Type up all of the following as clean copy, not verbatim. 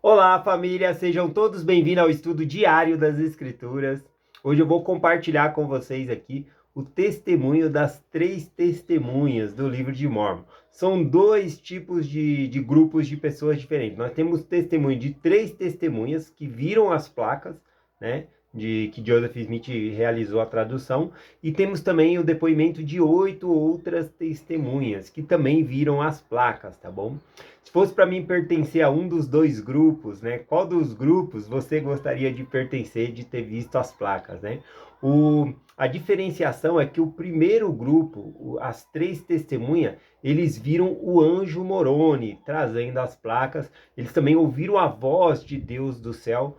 Olá, família! Sejam todos bem-vindos ao estudo diário das Escrituras. Hoje eu vou compartilhar com vocês aqui o testemunho das três testemunhas do livro de Mórmon. São dois tipos de grupos de pessoas diferentes. Nós temos testemunho de três testemunhas que viram as placas, né? Que Joseph Smith realizou a tradução, e temos também o depoimento de 8 outras testemunhas que também viram as placas, tá bom? Se fosse para mim pertencer a um dos dois grupos, né? Qual dos grupos você gostaria de pertencer, de ter visto as placas, né? A diferenciação é que o primeiro grupo, as três testemunhas, eles viram o anjo Moroni trazendo as placas. Eles também ouviram a voz de Deus do céu,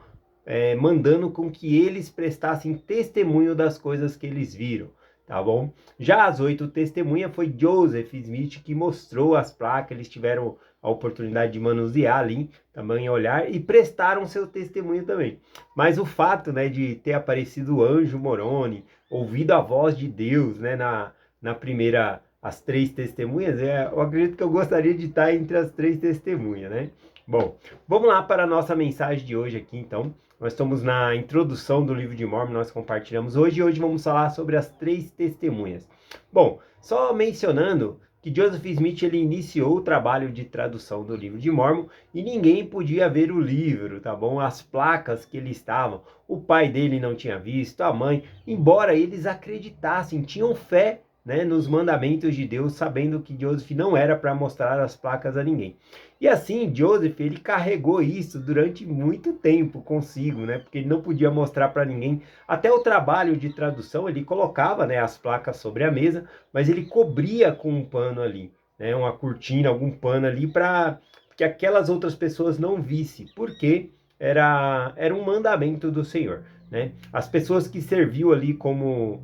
mandando com que eles prestassem testemunho das coisas que eles viram, tá bom? Já as 8 testemunhas foi Joseph Smith que mostrou as placas. Eles tiveram a oportunidade de manusear ali, também olhar, e prestaram seu testemunho também. Mas o fato, né, de ter aparecido o anjo Moroni, ouvido a voz de Deus, né, na primeira, as três testemunhas, eu acredito que eu gostaria de estar entre as três testemunhas, né? Bom, vamos lá para a nossa mensagem de hoje aqui, então. Nós estamos na introdução do livro de Mórmon, nós compartilhamos hoje, e hoje vamos falar sobre as três testemunhas. Bom, só mencionando que Joseph Smith ele iniciou o trabalho de tradução do livro de Mórmon e ninguém podia ver o livro, tá bom? As placas que ele estavam, o pai dele não tinha visto, a mãe, embora eles acreditassem, tinham fé, né, nos mandamentos de Deus, sabendo que Joseph não era para mostrar as placas a ninguém. E assim, Joseph, ele carregou isso durante muito tempo consigo, né? Porque ele não podia mostrar para ninguém. Até o trabalho de tradução, ele colocava, né, as placas sobre a mesa, mas ele cobria com um pano ali, né? Uma cortina, algum pano ali, para que aquelas outras pessoas não vissem, porque era um mandamento do Senhor, né? As pessoas que serviu ali como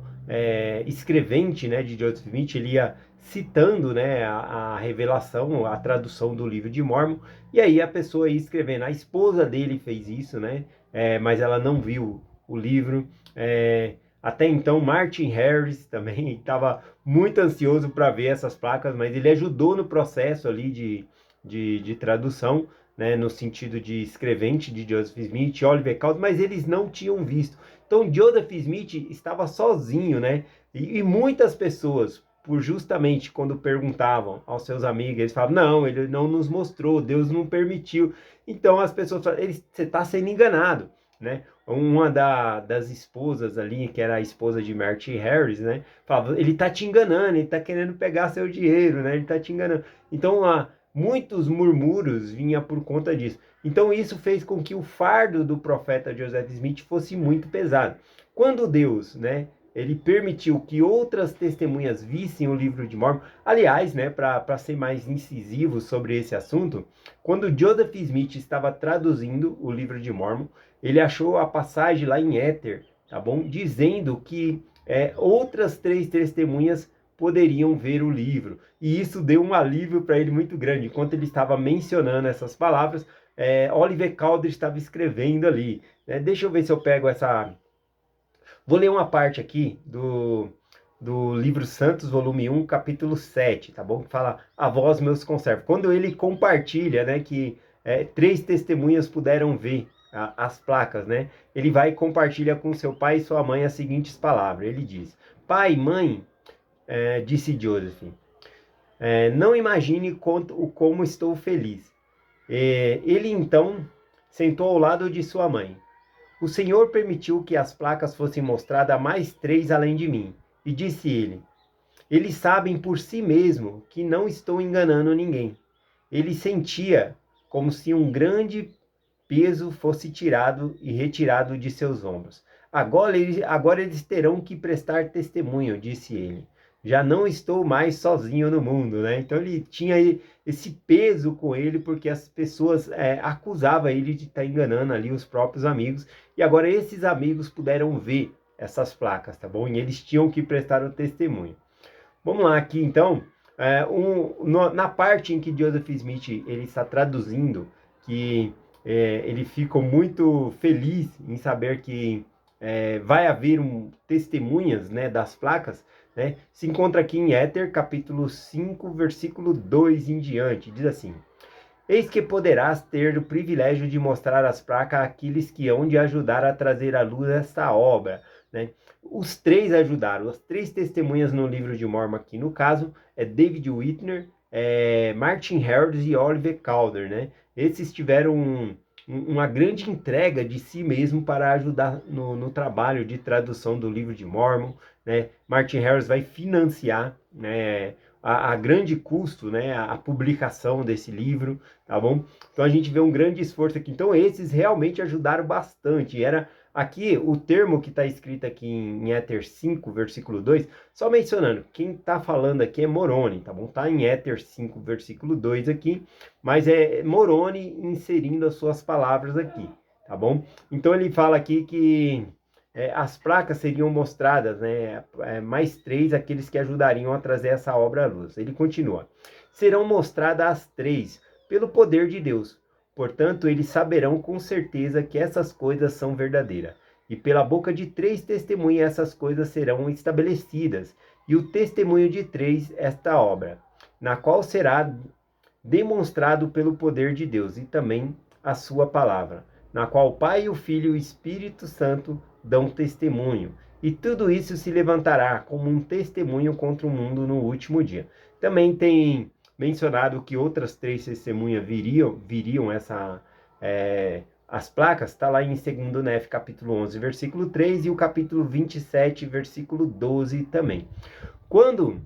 escrevente, né, de Joseph Smith, ele ia citando, né, a revelação, a tradução do livro de Mórmon, e aí a pessoa ia escrevendo. A esposa dele fez isso, né, mas ela não viu o livro. Até então, Martin Harris também estava muito ansioso para ver essas placas, mas ele ajudou no processo ali de tradução, né, no sentido de escrevente de Joseph Smith, Oliver Cowdery, mas eles não tinham visto. Então, Joseph Smith estava sozinho, né, e muitas pessoas, por justamente quando perguntavam aos seus amigos, eles falavam, não, ele não nos mostrou, Deus não permitiu. Então as pessoas falam, você está sendo enganado, né? Uma das esposas ali, que era a esposa de Martin Harris, né? Falava, ele está te enganando, ele está querendo pegar seu dinheiro, né? Ele está te enganando. Então, muitos murmúrios vinha por conta disso. Então isso fez com que o fardo do profeta Joseph Smith fosse muito pesado. Quando Deus, né, ele permitiu que outras testemunhas vissem o livro de Mórmon. Aliás, né, para ser mais incisivo sobre esse assunto, quando Joseph Smith estava traduzindo o livro de Mórmon, ele achou a passagem lá em Éter, tá bom? Dizendo que outras três testemunhas poderiam ver o livro. E isso deu um alívio para ele muito grande. Enquanto ele estava mencionando essas palavras, Oliver Cowdery estava escrevendo ali. Deixa eu ver se eu pego essa. Vou ler uma parte aqui do livro Santos, volume 1, capítulo 7, tá bom? Que fala, a vós meus conservos. Quando ele compartilha, né, que três testemunhas puderam ver as placas, né? Ele vai e compartilha com seu pai e sua mãe as seguintes palavras. Ele diz, pai, mãe, disse Joseph, não imagine como estou feliz. Ele então sentou ao lado de sua mãe. O Senhor permitiu que as placas fossem mostradas a mais três além de mim. E disse ele, eles sabem por si mesmo que não estou enganando ninguém. Ele sentia como se um grande peso fosse tirado e retirado de seus ombros. Agora eles terão que prestar testemunho, disse ele. Já não estou mais sozinho no mundo, né? Então ele tinha esse peso com ele porque as pessoas acusavam ele de estar enganando ali os próprios amigos. E agora esses amigos puderam ver essas placas, tá bom? E eles tinham que prestar o testemunho. Vamos lá aqui então. Na parte em que Joseph Smith ele está traduzindo, que ele ficou muito feliz em saber que vai haver testemunhas, né, das placas, né, se encontra aqui em Éter, capítulo 5, versículo 2 em diante. Diz assim, Eis que poderás ter o privilégio de mostrar as placas àqueles que hão de ajudar a trazer à luz esta obra, né? Os três ajudaram, as três testemunhas no livro de Mormon aqui, no caso, é David Whitner, Martin Harris e Oliver Calder, né? Esses tiveram uma grande entrega de si mesmo para ajudar no trabalho de tradução do livro de Mormon, né? Martin Harris vai financiar, né, a grande custo, né, a publicação desse livro, tá bom? Então a gente vê um grande esforço aqui. Então esses realmente ajudaram bastante. Era aqui o termo que está escrito aqui em Éter 5, versículo 2, só mencionando, quem está falando aqui é Moroni, tá bom? Tá em Éter 5, versículo 2 aqui, mas é Moroni inserindo as suas palavras aqui, tá bom? Então ele fala aqui que as placas seriam mostradas, né? Mais três, aqueles que ajudariam a trazer essa obra à luz. Ele continua: serão mostradas as três pelo poder de Deus. Portanto, eles saberão com certeza que essas coisas são verdadeiras. E pela boca de três testemunhas essas coisas serão estabelecidas. E o testemunho de três, esta obra, na qual será demonstrado pelo poder de Deus, e também a sua palavra, na qual o Pai, o Filho e o Espírito Santo dão testemunho. E tudo isso se levantará como um testemunho contra o mundo no último dia. Também tem mencionado que outras três testemunhas viriam as placas, está lá em 2 Nef, capítulo 11, versículo 3, e o capítulo 27, versículo 12 também. Quando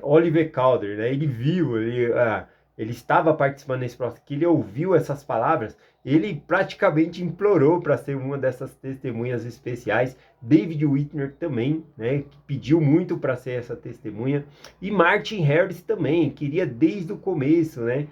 Oliver Calder, né, ele viu, ele estava participando desse processo, que ele ouviu essas palavras, ele praticamente implorou para ser uma dessas testemunhas especiais. David Whitner também, né, pediu muito para ser essa testemunha. E Martin Harris também, queria desde o começo, né,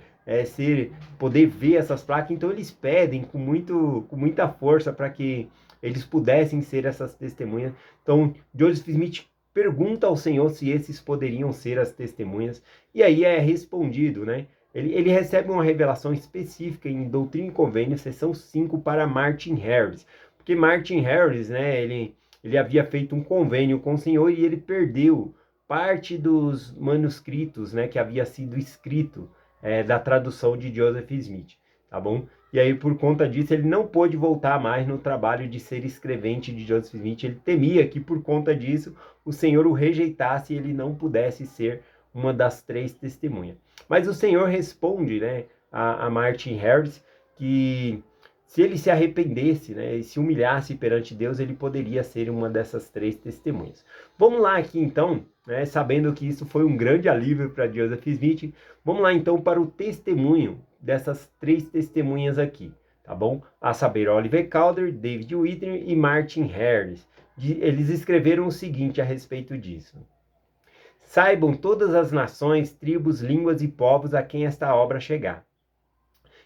poder ver essas placas. Então eles pedem com muita força para que eles pudessem ser essas testemunhas. Então Joseph Smith pergunta ao Senhor se esses poderiam ser as testemunhas, e aí é respondido, né? Ele recebe uma revelação específica em Doutrina e Convênio, seção 5, para Martin Harris, porque Martin Harris, né, ele havia feito um convênio com o Senhor e ele perdeu parte dos manuscritos, né, que havia sido escrito da tradução de Joseph Smith, tá bom? E aí, por conta disso, ele não pôde voltar mais no trabalho de ser escrevente de Joseph Smith. Ele temia que, por conta disso, o Senhor o rejeitasse e ele não pudesse ser uma das três testemunhas. Mas o Senhor responde, né, a Martin Harris que se ele se arrependesse, né, e se humilhasse perante Deus, ele poderia ser uma dessas três testemunhas. Vamos lá aqui então, né, sabendo que isso foi um grande alívio para Joseph Smith, vamos lá então para o testemunho dessas três testemunhas aqui, tá bom? A saber, Oliver Calder, David Whitner e Martin Harris. Eles escreveram o seguinte a respeito disso: saibam todas as nações, tribos, línguas e povos a quem esta obra chegar,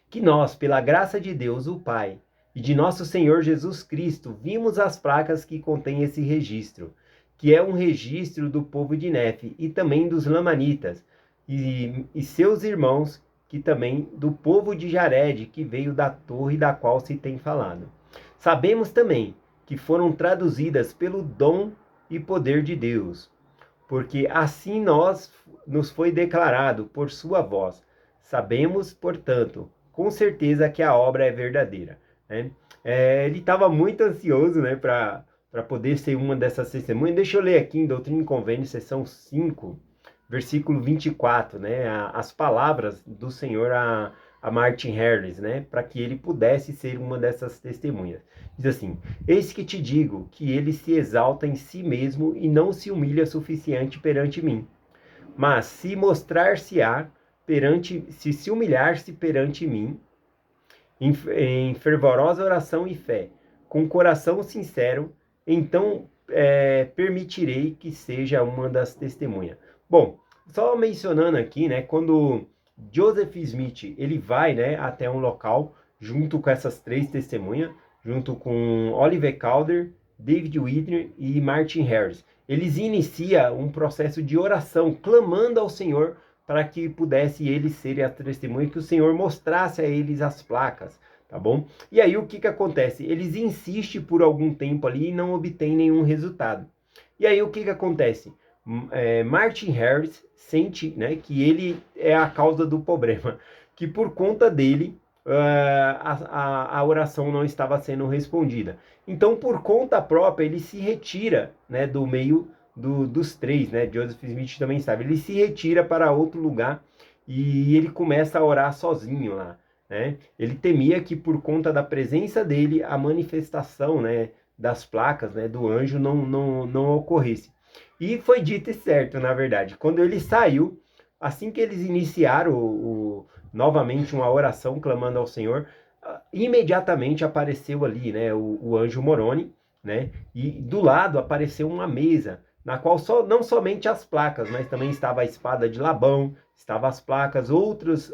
que nós, pela graça de Deus, o Pai, e de nosso Senhor Jesus Cristo, vimos as placas que contêm esse registro, que é um registro do povo de Nefe e também dos Lamanitas e seus irmãos, que também do povo de Jared, que veio da torre da qual se tem falado. Sabemos também que foram traduzidas pelo dom e poder de Deus, porque assim nos foi declarado por sua voz. Sabemos, portanto, com certeza que a obra é verdadeira, né? Ele estava muito ansioso, né, para poder ser uma dessas testemunhas. Deixa eu ler aqui em Doutrina e Convênio, seção 5, versículo 24, né, as palavras do Senhor a Martin Harris, né, para que ele pudesse ser uma dessas testemunhas. Diz assim: eis que te digo que ele se exalta em si mesmo e não se humilha suficiente perante mim, mas se mostrar-se-á se humilhar-se perante mim, em fervorosa oração e fé, com coração sincero, então permitirei que seja uma das testemunhas. Bom, só mencionando aqui, né, quando Joseph Smith ele vai, né, até um local junto com essas três testemunhas, junto com Oliver Calder, David Whitner e Martin Harris, eles iniciam um processo de oração, clamando ao Senhor para que pudesse eles serem a testemunha, que o Senhor mostrasse a eles as placas, tá bom? E aí o que acontece? Eles insistem por algum tempo ali e não obtêm nenhum resultado. E aí o que acontece? Martin Harris sente, né, que ele é a causa do problema. que por conta dele a oração não estava sendo respondida. Então, por conta própria, ele se retira, né, do meio dos três, né? Joseph Smith também sabe. Ele se retira para outro lugar e ele começa a orar sozinho lá, né? Ele temia que por conta da presença dele, a manifestação, né, das placas, né, do anjo não ocorresse. E foi dito e certo, na verdade. Quando ele saiu, assim que eles iniciaram novamente uma oração clamando ao Senhor, imediatamente apareceu ali, né, o anjo Moroni, né, e do lado apareceu uma mesa, na qual não somente as placas, mas também estava a espada de Labão, estava as placas, outros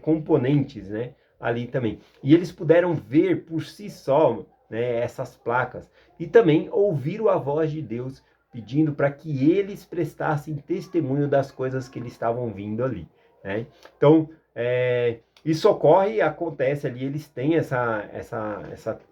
componentes, né, ali também. E eles puderam ver por si só, né, essas placas, e também ouviram a voz de Deus pedindo para que eles prestassem testemunho das coisas que eles estavam vindo ali, né? Então, isso ocorre, acontece ali, eles têm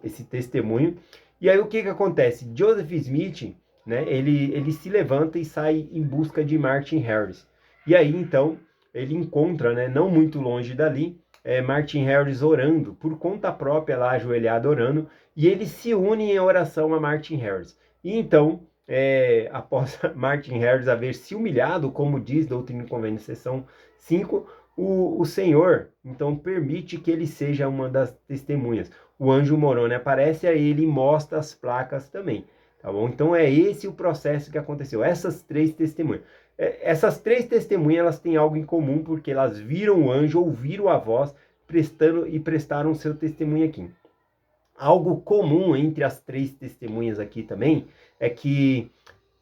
esse testemunho. E aí o que acontece? Joseph Smith, né, ele se levanta e sai em busca de Martin Harris. E aí então ele encontra, né, não muito longe dali, Martin Harris orando, por conta própria lá, ajoelhado orando, e ele se une em oração a Martin Harris. E então, após Martin Harris haver se humilhado, como diz Doutrina e Convênios, seção 5, o Senhor, então, permite que ele seja uma das testemunhas. O anjo Moroni aparece a ele e mostra as placas também, tá bom? Então, é esse o processo que aconteceu. Essas três testemunhas. Essas três testemunhas, elas têm algo em comum, porque elas viram o anjo, ouviram a voz, prestaram o seu testemunho aqui. Algo comum entre as três testemunhas aqui também é que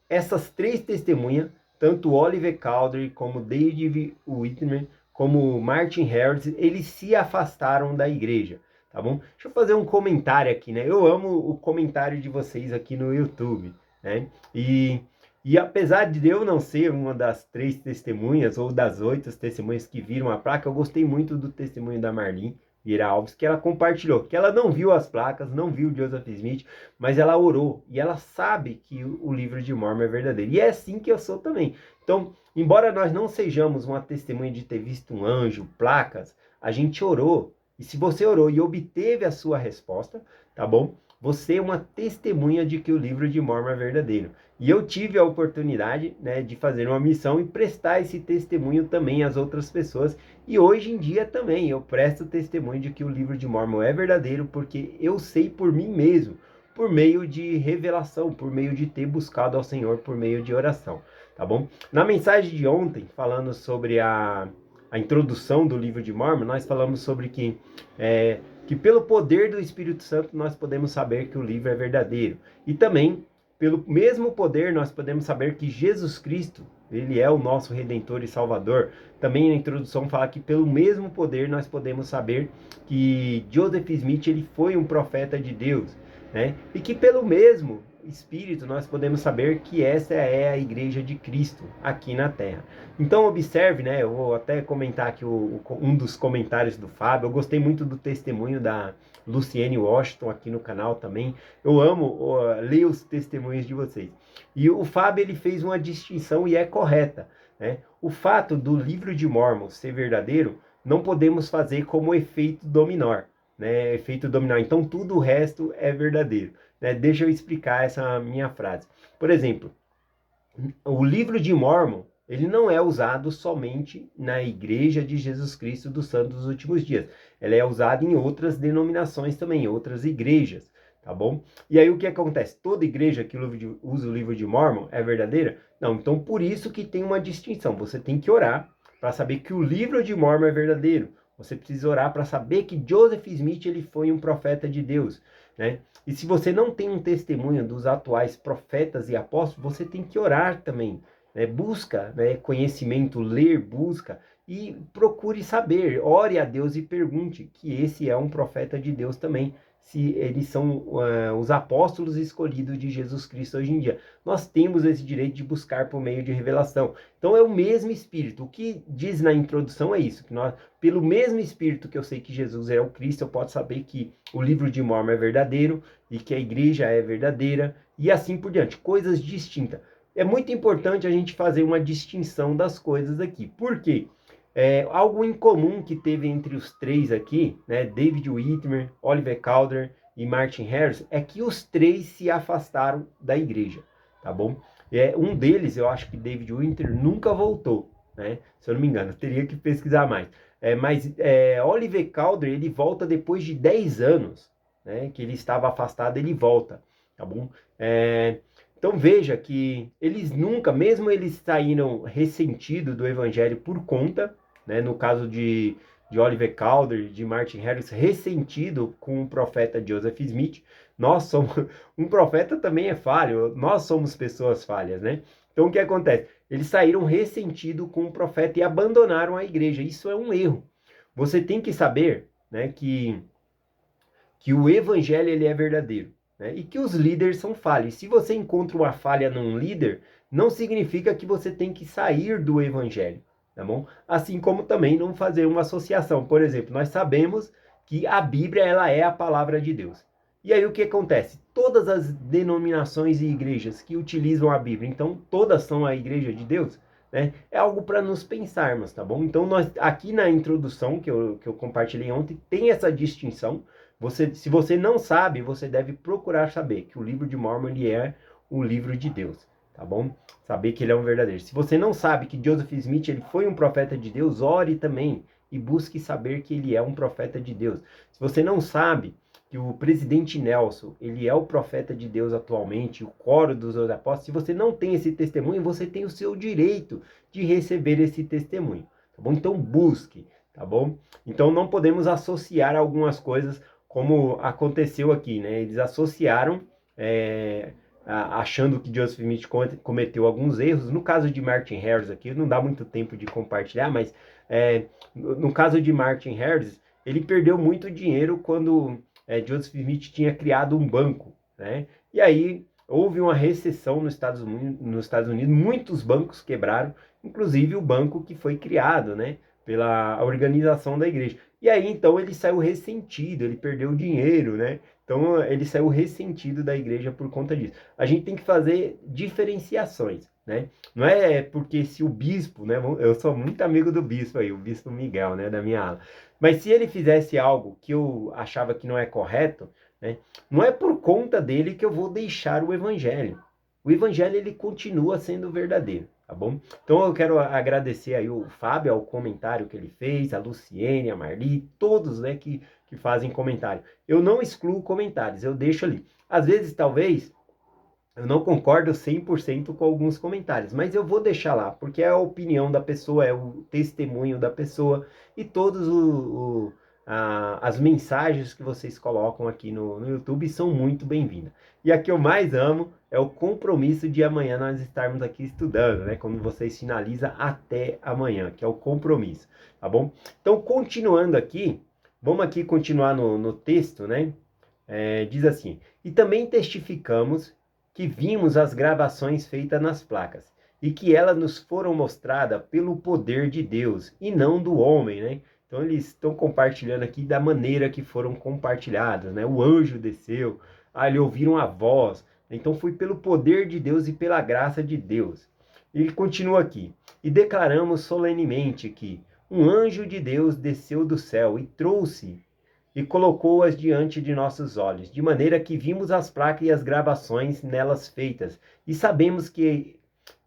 essas três testemunhas, tanto Oliver Cowdery como David Whitmer, como Martin Harris, eles se afastaram da igreja, tá bom? Deixa eu fazer um comentário aqui, né? Eu amo o comentário de vocês aqui no YouTube, né? E apesar de eu não ser uma das três testemunhas ou das 8 testemunhas que viram a placa, eu gostei muito do testemunho da Marlene Vieira Alves, que ela compartilhou, que ela não viu as placas, não viu Joseph Smith, mas ela orou, e ela sabe que o livro de Mormon é verdadeiro, e é assim que eu sou também. Então, embora nós não sejamos uma testemunha de ter visto um anjo, placas, a gente orou, e se você orou e obteve a sua resposta, tá bom? Você é uma testemunha de que o livro de Mormon é verdadeiro. E eu tive a oportunidade, né, de fazer uma missão e prestar esse testemunho também às outras pessoas. E hoje em dia também eu presto testemunho de que o livro de Mormon é verdadeiro, porque eu sei por mim mesmo, por meio de revelação, por meio de ter buscado ao Senhor, por meio de oração, tá bom? Na mensagem de ontem, falando sobre a introdução do livro de Mormon, nós falamos sobre que pelo poder do Espírito Santo nós podemos saber que o livro é verdadeiro. E também, pelo mesmo poder, nós podemos saber que Jesus Cristo, ele é o nosso Redentor e Salvador. Também na introdução fala que pelo mesmo poder nós podemos saber que Joseph Smith ele foi um profeta de Deus, né? E que pelo mesmo Espírito nós podemos saber que essa é a igreja de Cristo aqui na Terra. Então observe, né? Eu vou até comentar aqui um dos comentários do Fábio. Eu gostei muito do testemunho da Luciene Washington aqui no canal também. Eu amo ler os testemunhos de vocês. E o Fábio ele fez uma distinção e é correta, né? O fato do livro de Mormon ser verdadeiro não podemos fazer como efeito dominó, né? Efeito dominó. Então tudo o resto é verdadeiro, né? Deixa eu explicar essa minha frase. Por exemplo, o livro de Mormon ele não é usado somente na Igreja de Jesus Cristo dos Santos dos Últimos Dias. Ela é usada em outras denominações também, em outras igrejas, tá bom? E aí o que acontece? Toda igreja que usa o livro de Mormon é verdadeira? Não, então por isso que tem uma distinção. Você tem que orar para saber que o livro de Mormon é verdadeiro. Você precisa orar para saber que Joseph Smith ele foi um profeta de Deus, né? E se você não tem um testemunho dos atuais profetas e apóstolos, você tem que orar também, né? Busca, né, conhecimento, ler, busca e procure saber, ore a Deus e pergunte que esse é um profeta de Deus também, se eles são os apóstolos escolhidos de Jesus Cristo hoje em dia. Nós temos esse direito de buscar por meio de revelação. Então é o mesmo Espírito. O que diz na introdução é isso, que nós, pelo mesmo Espírito que eu sei que Jesus é o Cristo, eu posso saber que o livro de Mormon é verdadeiro e que a igreja é verdadeira e assim por diante, coisas distintas. É muito importante a gente fazer uma distinção das coisas aqui. Por quê? Algo em comum que teve entre os três aqui, né, David Whitmer, Oliver Cowdery e Martin Harris, é que os três se afastaram da igreja, tá bom? Um deles, eu acho que David Whitmer nunca voltou, né? Se eu não me engano, teria que pesquisar mais. Mas Oliver Cowdery, ele volta depois de 10 anos, né, que ele estava afastado, ele volta, tá bom? Então veja que eles nunca, mesmo eles saíram ressentidos do evangelho por conta, né, no caso de Oliver Cowdery, de Martin Harris, ressentido com o profeta Joseph Smith. Nós somos, um profeta também é falho, nós somos pessoas falhas, né? Então o que acontece? Eles saíram ressentidos com o profeta e abandonaram a igreja. Isso é um erro. Você tem que saber, né, que o evangelho ele é verdadeiro, né, e que os líderes são falhos. Se você encontra uma falha num líder, não significa que você tem que sair do evangelho, tá bom? Assim como também não fazer uma associação. Por exemplo, nós sabemos que a Bíblia ela é a palavra de Deus. E aí o que acontece? Todas as denominações e igrejas que utilizam a Bíblia, então todas são a igreja de Deus, né? É algo para nos pensarmos, tá bom? Então nós aqui na introdução que eu compartilhei ontem tem essa distinção. Se você não sabe, você deve procurar saber que o livro de Mormon ele é o livro de Deus, tá bom? Saber que ele é um verdadeiro. Se você não sabe que Joseph Smith ele foi um profeta de Deus, ore também e busque saber que ele é um profeta de Deus. Se você não sabe que o presidente Nelson ele é o profeta de Deus atualmente, o coro dos apóstolos, se você não tem esse testemunho, você tem o seu direito de receber esse testemunho, tá bom? Então busque, tá bom? Então não podemos associar algumas coisas como aconteceu aqui, né? Eles associaram, achando que Joseph Smith cometeu alguns erros. No caso de Martin Harris aqui, não dá muito tempo de compartilhar, mas no caso de Martin Harris, ele perdeu muito dinheiro quando Joseph Smith tinha criado um banco, né? E aí houve uma recessão nos Estados Unidos, muitos bancos quebraram, inclusive o banco que foi criado, né, pela organização da igreja. E aí, então, ele saiu ressentido, ele perdeu dinheiro, né? Então, ele saiu ressentido da igreja por conta disso. A gente tem que fazer diferenciações, né? Não é porque se o bispo, né? Eu sou muito amigo do bispo aí, o bispo Miguel, né? Da minha ala. Mas se ele fizesse algo que eu achava que não é correto, né? Não é por conta dele que eu vou deixar o evangelho. O evangelho, ele continua sendo verdadeiro. Tá bom? Então eu quero agradecer aí o Fábio, ao comentário que ele fez, a Luciene, a Marli, todos, né, que fazem comentário. Eu não excluo comentários, eu deixo ali. Às vezes, talvez, eu não concordo 100% com alguns comentários, mas eu vou deixar lá, porque é a opinião da pessoa, é o testemunho da pessoa, e todos as mensagens que vocês colocam aqui no YouTube são muito bem-vindas. E a que eu mais amo é o compromisso de amanhã nós estarmos aqui estudando, né? Quando vocês finalizam até amanhã, que é o compromisso, tá bom? Então, continuando aqui, vamos aqui continuar no texto, né? Diz assim, e também testificamos que vimos as gravações feitas nas placas, e que elas nos foram mostradas pelo poder de Deus, e não do homem, né? Então eles estão compartilhando aqui da maneira que foram compartilhadas, né? O anjo desceu, eles ouviram a voz, então foi pelo poder de Deus e pela graça de Deus. Ele continua aqui, e declaramos solenemente que um anjo de Deus desceu do céu e trouxe e colocou-as diante de nossos olhos, de maneira que vimos as placas e as gravações nelas feitas, e sabemos que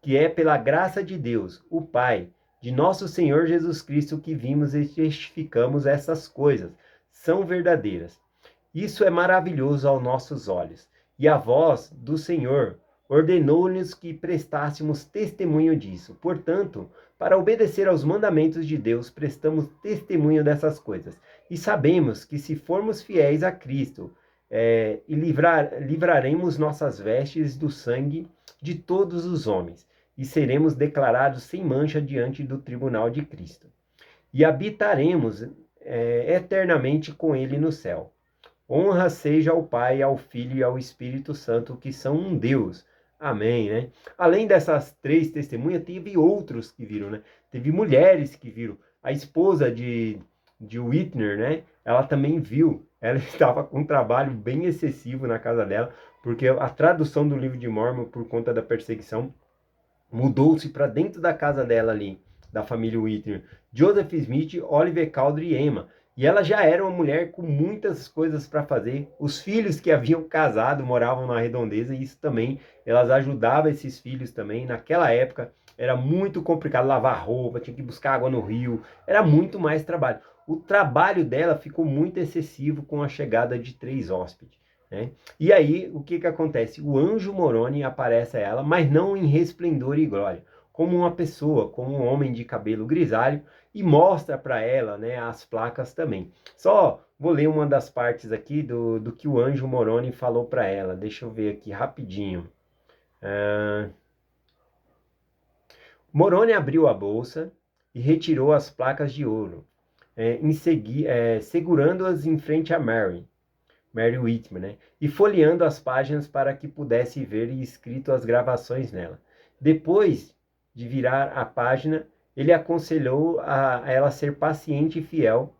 é pela graça de Deus, o Pai, de nosso Senhor Jesus Cristo, que vimos e testificamos essas coisas. São verdadeiras. Isso é maravilhoso aos nossos olhos. E a voz do Senhor ordenou-nos que prestássemos testemunho disso. Portanto, para obedecer aos mandamentos de Deus, prestamos testemunho dessas coisas. E sabemos que se formos fiéis a Cristo, livraremos nossas vestes do sangue de todos os homens, e seremos declarados sem mancha diante do tribunal de Cristo. E habitaremos eternamente com Ele no céu. Honra seja ao Pai, ao Filho e ao Espírito Santo, que são um Deus. Amém, né? Além dessas três testemunhas, teve outros que viram, né? Teve mulheres que viram. A esposa de Whitner, né? Ela também viu. Ela estava com um trabalho bem excessivo na casa dela, porque a tradução do livro de Mormon, por conta da perseguição, mudou-se para dentro da casa dela ali, da família Whitmer, Joseph Smith, Oliver Cowdery e Emma. E ela já era uma mulher com muitas coisas para fazer. Os filhos que haviam casado moravam na redondeza e isso também, elas ajudavam esses filhos também. Naquela época era muito complicado lavar roupa, tinha que buscar água no rio, era muito mais trabalho. O trabalho dela ficou muito excessivo com a chegada de 3 hóspedes, né? E aí, o que acontece? O anjo Moroni aparece a ela, mas não em resplendor e glória, como uma pessoa, como um homem de cabelo grisalho, e mostra para ela, né, as placas também. Só vou ler uma das partes aqui do que o anjo Moroni falou para ela. Deixa eu ver aqui rapidinho. Moroni abriu a bolsa e retirou as placas de ouro, segurando-as em frente a Mary Whitman, né? E folheando as páginas para que pudesse ver e escrito as gravações nela. Depois de virar a página, ele aconselhou a ela ser paciente e fiel,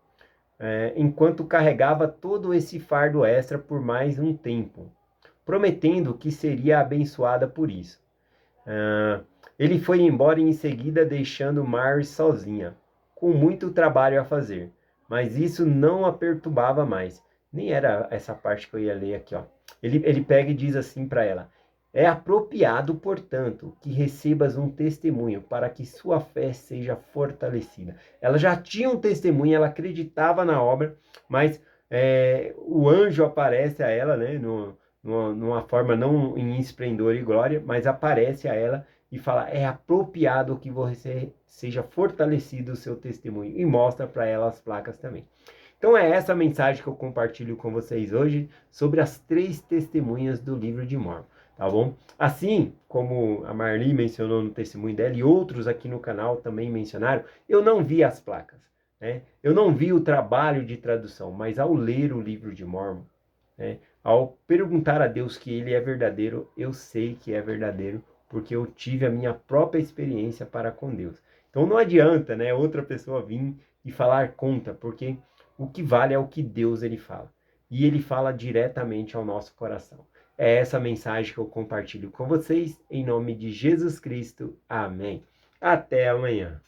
enquanto carregava todo esse fardo extra por mais um tempo, prometendo que seria abençoada por isso. Ele foi embora em seguida, deixando Mary sozinha, com muito trabalho a fazer. Mas isso não a perturbava mais. Nem era essa parte que eu ia ler aqui, ó. Ele pega e diz assim para ela: é apropriado, portanto, que recebas um testemunho para que sua fé seja fortalecida. Ela já tinha um testemunho, ela acreditava na obra, mas o anjo aparece a ela, né, numa forma não em esplendor e glória, mas aparece a ela e fala: é apropriado que você seja fortalecido o seu testemunho, e mostra para ela as placas também. Então é essa mensagem que eu compartilho com vocês hoje sobre as 3 testemunhas do livro de Mórmon, tá bom? Assim como a Marli mencionou no testemunho dela e outros aqui no canal também mencionaram, eu não vi as placas, né? Eu não vi o trabalho de tradução, mas ao ler o livro de Mórmon, né, ao perguntar a Deus que ele é verdadeiro, eu sei que é verdadeiro, porque eu tive a minha própria experiência para com Deus. Então não adianta, né, outra pessoa vir e falar contra, porque o que vale é o que Deus ele fala. E ele fala diretamente ao nosso coração. É essa mensagem que eu compartilho com vocês, em nome de Jesus Cristo. Amém. Até amanhã.